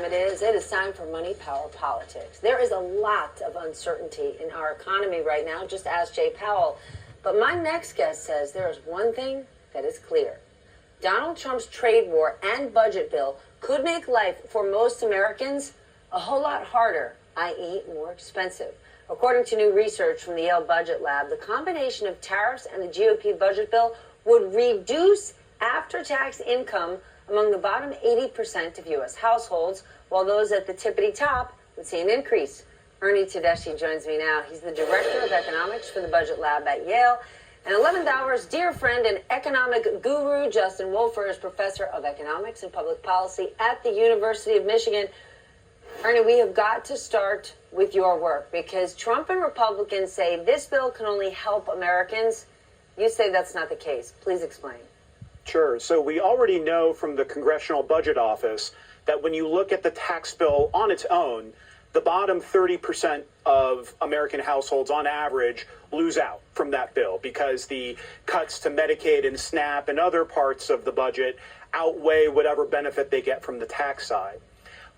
time it is. It is time for Money Power Politics. There is a lot of uncertainty in our economy right now, just ask Jay Powell. But my next guest says there is one thing that is clear. Donald Trump's trade war and budget bill could make life for most Americans a whole lot harder, i.e. more expensive. According to new research from the Yale Budget Lab, the combination of tariffs and the GOP budget bill would reduce after-tax income among the bottom 80% of U.S. households, while those at the tippity top would see an increase. Ernie Tedeschi joins me now. He's the Director of Economics for the Budget Lab at Yale. And 11th Hour's dear friend and economic guru, Justin Wolfer, is Professor of Economics and Public Policy at the University of Michigan. Ernie, we have got to start with your work because Trump and Republicans say this bill can only help Americans. You say that's not the case. Please explain. Sure. So we already know from the Congressional Budget Office that when you look at the tax bill on its own, the bottom 30% of American households on average lose out from that bill because the cuts to Medicaid and SNAP and other parts of the budget outweigh whatever benefit they get from the tax side.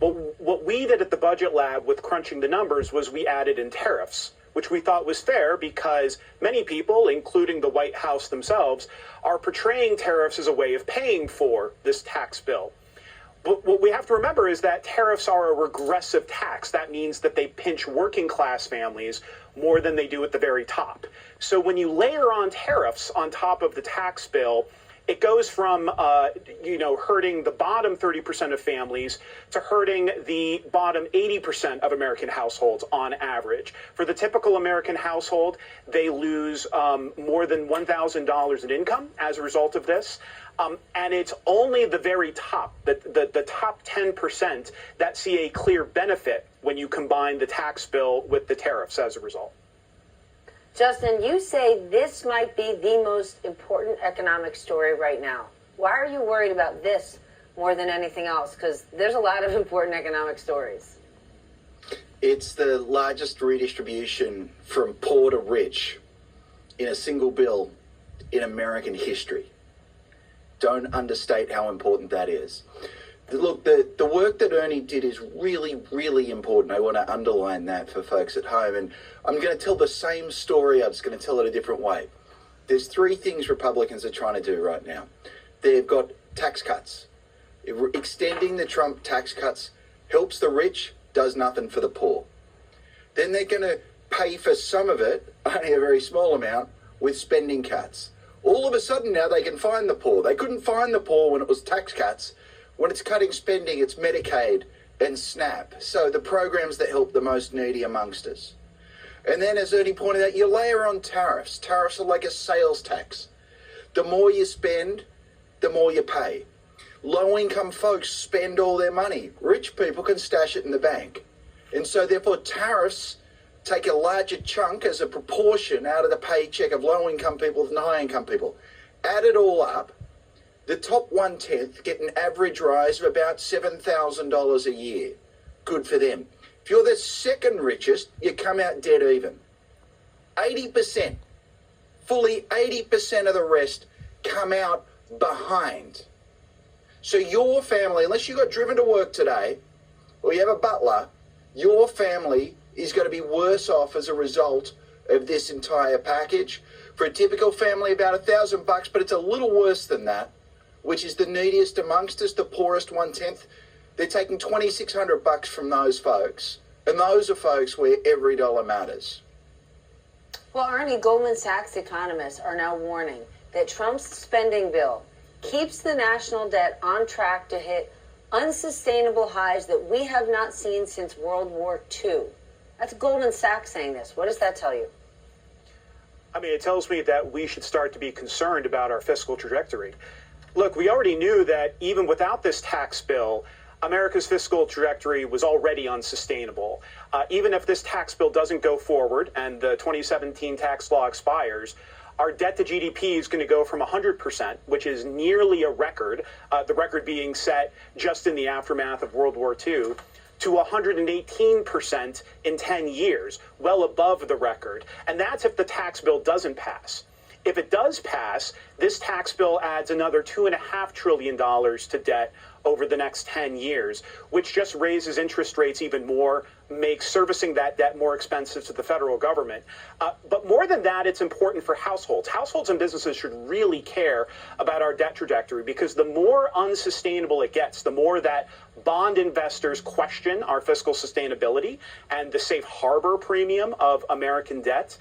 But what we did at the Budget Lab with crunching the numbers was we added in tariffs, which we thought was fair because many people, including the White House themselves, are portraying tariffs as a way of paying for this tax bill. But what we have to remember is that tariffs are a regressive tax. That means that they pinch working class families more than they do at the very top. So when you layer on tariffs on top of the tax bill, it goes from, hurting the bottom 30% of families to hurting the bottom 80% of American households on average. For the typical American household, they lose more than $1,000 in income as a result of this. And it's only the very top, the top 10% that see a clear benefit when you combine the tax bill with the tariffs as a result. Justin, you say this might be the most important economic story right now. Why are you worried about this more than anything else? Because there's a lot of important economic stories. It's the largest redistribution from poor to rich in a single bill in American history. Don't understate how important that is. Look, the work that Ernie did is really, really important. I want to underline that for folks at home. And I'm going to tell the same story. I'm just going to tell it a different way. There's three things Republicans are trying to do right now. They've got tax cuts. Extending the Trump tax cuts helps the rich, does nothing for the poor. Then they're going to pay for some of it, only a very small amount, with spending cuts. All of a sudden now they can find the poor. They couldn't find the poor when it was tax cuts. When it's cutting spending, it's Medicaid and SNAP. So the programs that help the most needy amongst us. And then, as Ernie pointed out, you layer on tariffs. Tariffs are like a sales tax. The more you spend, the more you pay. Low-income folks spend all their money. Rich people can stash it in the bank. And so, therefore, tariffs take a larger chunk as a proportion out of the paycheck of low-income people than high-income people. Add it all up. The top 1/10 get an average rise of about $7,000 a year. Good for them. If you're the second richest, you come out dead even. 80%, fully 80% of the rest come out behind. So your family, unless you got driven to work today, or you have a butler, your family is going to be worse off as a result of this entire package. For a typical family, about $1,000, but it's a little worse than that, which is the neediest amongst us, the poorest 1/10. They're taking $2,600 from those folks, and those are folks where every dollar matters. Well, Ernie, Goldman Sachs economists are now warning that Trump's spending bill keeps the national debt on track to hit unsustainable highs that we have not seen since World War II. That's Goldman Sachs saying this. What does that tell you? I mean, it tells me that we should start to be concerned about our fiscal trajectory. Look, we already knew that even without this tax bill, America's fiscal trajectory was already unsustainable. Even if this tax bill doesn't go forward and the 2017 tax law expires, our debt to GDP is going to go from 100%, which is nearly a record, the record being set just in the aftermath of World War II, to 118% in 10 years, well above the record. And that's if the tax bill doesn't pass. If it does pass, this tax bill adds another $2.5 trillion to debt over the next 10 years, which just raises interest rates even more, makes servicing that debt more expensive to the federal government. But more than that, it's important for households. Households and businesses should really care about our debt trajectory, because the more unsustainable it gets, the more that bond investors question our fiscal sustainability and the safe harbor premium of American debt,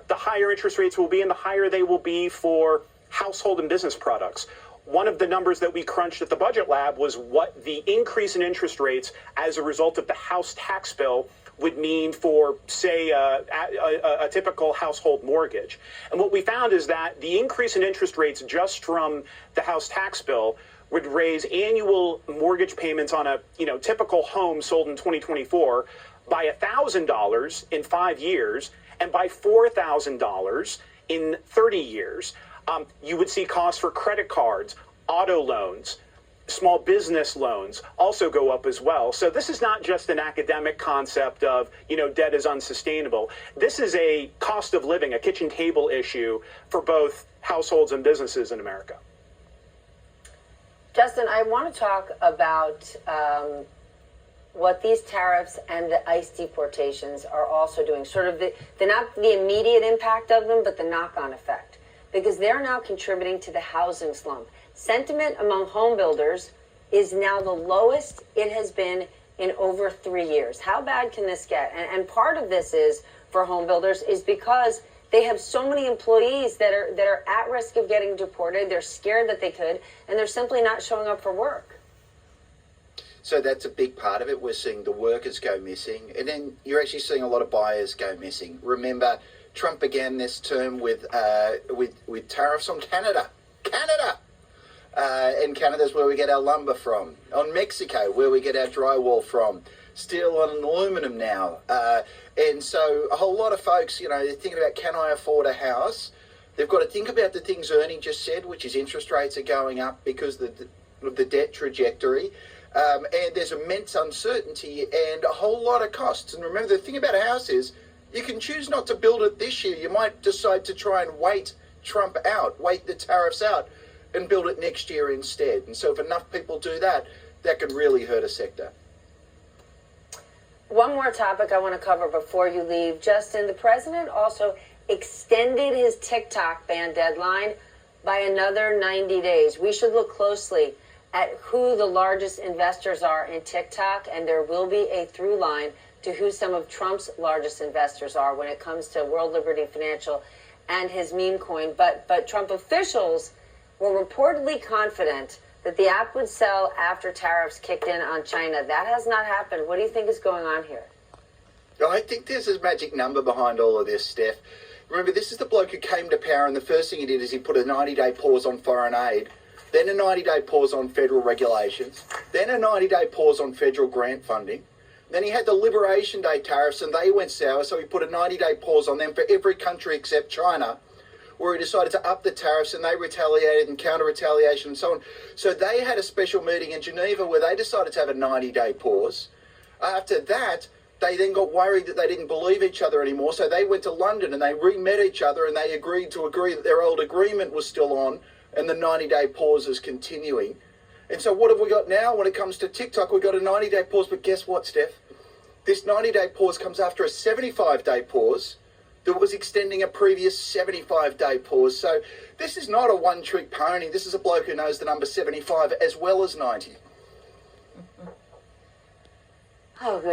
the higher interest rates will be and the higher they will be for household and business products. One of the numbers that we crunched at the Budget Lab was what the increase in interest rates as a result of the House tax bill would mean for, say, a typical household mortgage. And what we found is that the increase in interest rates just from the House tax bill would raise annual mortgage payments on a typical home sold in 2024 by $1,000 in 5 years and by $4,000 in 30 years. You would see costs for credit cards, auto loans, small business loans also go up as well. So this is not just an academic concept of, debt is unsustainable. This is a cost of living, a kitchen table issue for both households and businesses in America. Justin, I want to talk about what these tariffs and the ICE deportations are also doing, sort of not the immediate impact of them, but the knock-on effect, because they're now contributing to the housing slump. Sentiment among home builders is now the lowest it has been in over 3 years. How bad can this get? And part of this is, for home builders, is because they have so many employees that are at risk of getting deported. They're scared that they could, and they're simply not showing up for work. So that's a big part of it. We're seeing the workers go missing, and then you're actually seeing a lot of buyers go missing. Remember, Trump began this term with tariffs on Canada. And Canada's where we get our lumber from. On Mexico, where we get our drywall from. Steel and aluminum now. And so a whole lot of folks, they're thinking about, can I afford a house? They've got to think about the things Ernie just said, which is interest rates are going up because of the debt trajectory. And there's immense uncertainty and a whole lot of costs. And remember, the thing about a house is you can choose not to build it this year. You might decide to try and wait Trump out, wait the tariffs out, and build it next year instead. And so if enough people do that, that can really hurt a sector. One more topic I want to cover before you leave. Justin, the president also extended his TikTok ban deadline by another 90 days. We should look closely at who the largest investors are in TikTok, and there will be a through line to who some of Trump's largest investors are when it comes to World Liberty Financial and his meme coin. But Trump officials were reportedly confident that the app would sell after tariffs kicked in on China. That has not happened. What do you think is going on here? I think there's a magic number behind all of this, Steph. Remember, this is the bloke who came to power, and the first thing he did is he put a 90-day pause on foreign aid, then a 90-day pause on federal regulations, then a 90-day pause on federal grant funding. Then he had the Liberation Day tariffs, and they went sour, so he put a 90-day pause on them for every country except China, where he decided to up the tariffs, and they retaliated and counter-retaliation and so on. So they had a special meeting in Geneva where they decided to have a 90-day pause. After that, they then got worried that they didn't believe each other anymore, so they went to London and they re-met each other, and they agreed that their old agreement was still on and the 90-day pause is continuing. And so what have we got now when it comes to TikTok? We've got a 90-day pause, but guess what, Steph? This 90-day pause comes after a 75-day pause that was extending a previous 75-day pause. So this is not a one-trick pony. This is a bloke who knows the number 75 as well as 90. Oh, good.